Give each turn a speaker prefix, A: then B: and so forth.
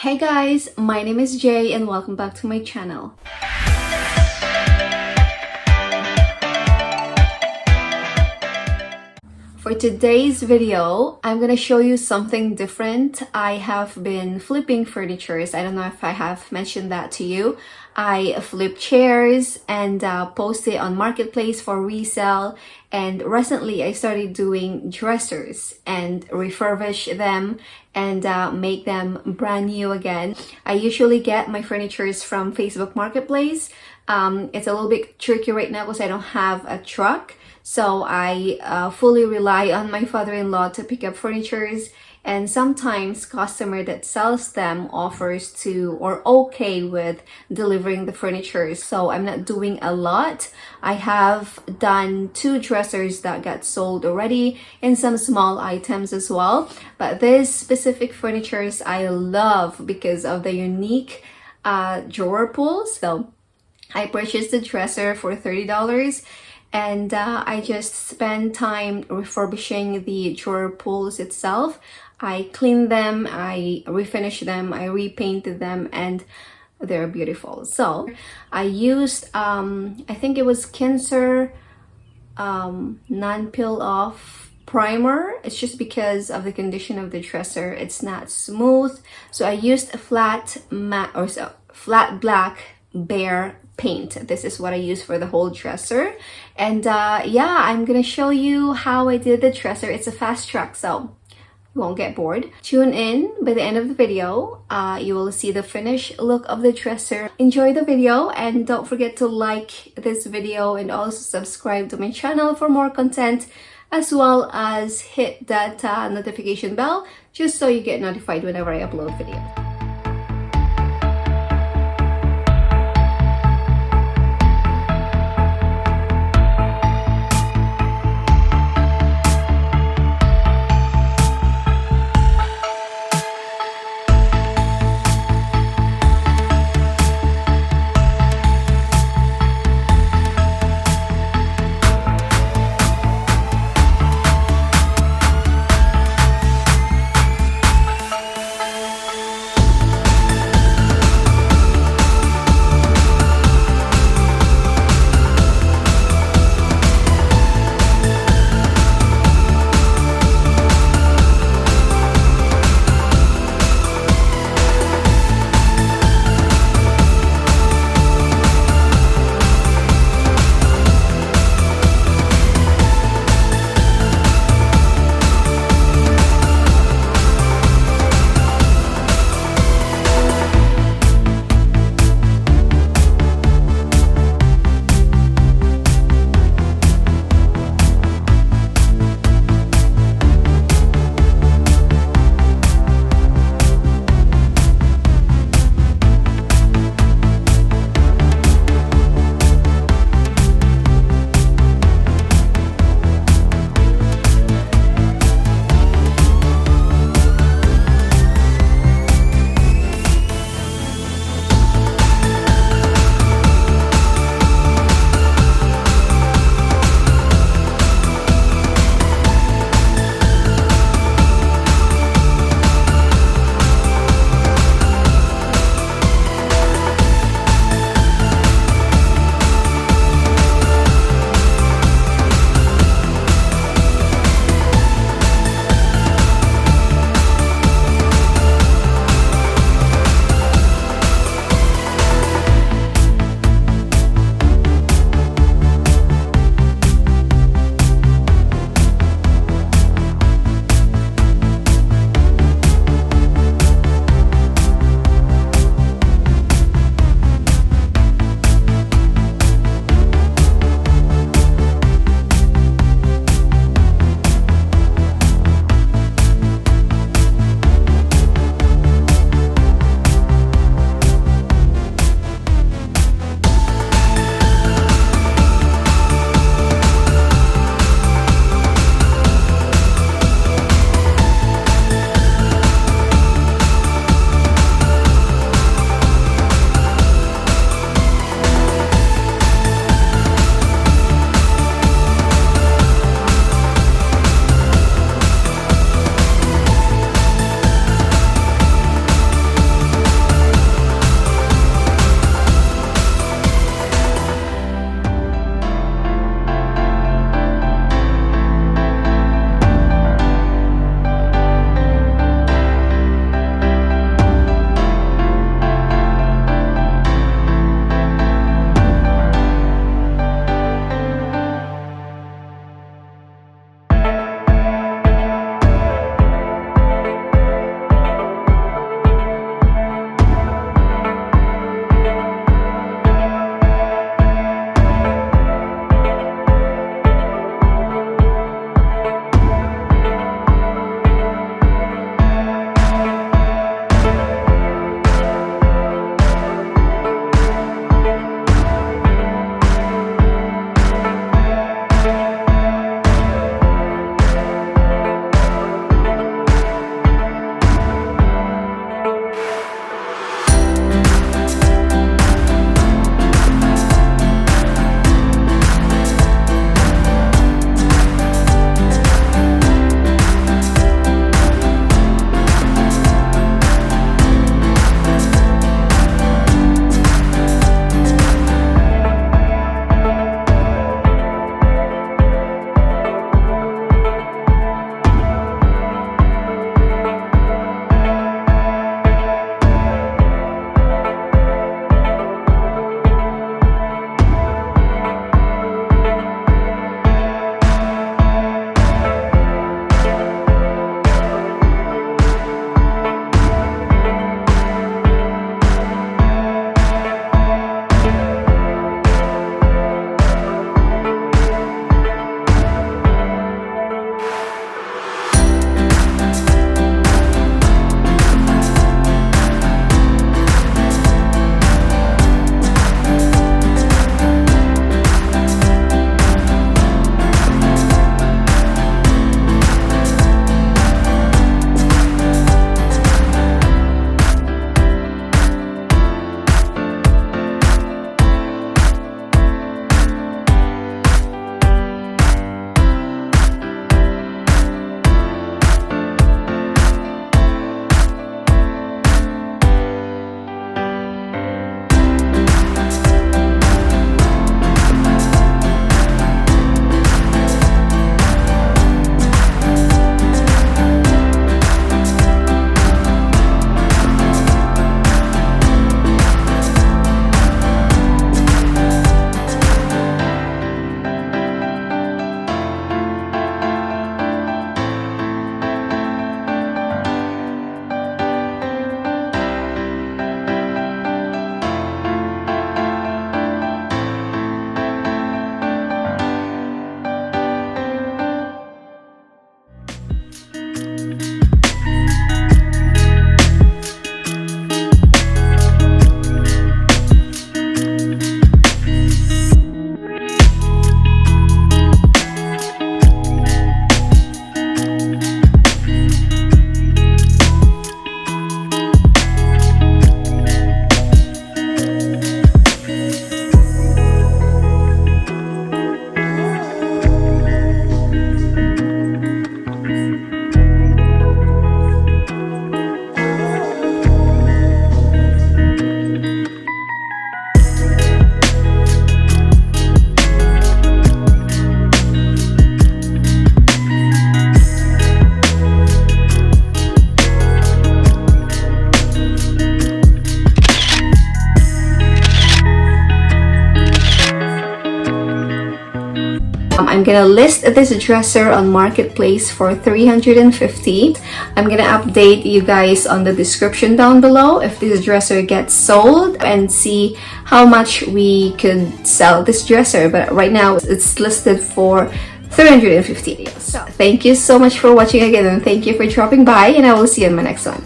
A: Hey guys, my name is Jay and welcome back to my channel. For today's video, I'm gonna show you something different. I have been flipping furnitures. I don't know if I have mentioned that to you. I flip chairs and post it on Marketplace for resale. And recently I started doing dressers and refurbish them and make them brand new again. I usually get my furnitures from Facebook Marketplace. It's a little bit tricky right now because I don't have a truck. So I fully rely on my father-in-law to pick up furnitures, and sometimes customer that sells them offers to or okay with delivering the furniture. So I'm not doing a lot. I have done 2 dressers that got sold already and some small items as well. But this specific furnitures I love because of the unique drawer pulls. So I purchased the dresser for $30. And I just spend time refurbishing the drawer pulls itself. I clean them, I refinish them, I repainted them, and they're beautiful. So I used, I think it was Kinser non-peel off primer. It's just because of the condition of the dresser. It's not smooth. So I used a flat black Bear paint. This is what I use for the whole dresser. And yeah, I'm gonna show you how I did the dresser. It's a fast track, so you won't get bored. Tune in. By the end of the video, you will see the finished look of the dresser. Enjoy the video and don't forget to like this video and also subscribe to my channel for more content, as well as hit that notification bell just so you get notified whenever I upload videos. I'm gonna list this dresser on Marketplace for $350. I'm gonna update you guys on the description down below if this dresser gets sold and see how much we could sell this dresser. But right now it's listed for $350. So thank you so much for watching again, and thank you for dropping by, and I will see you in my next one.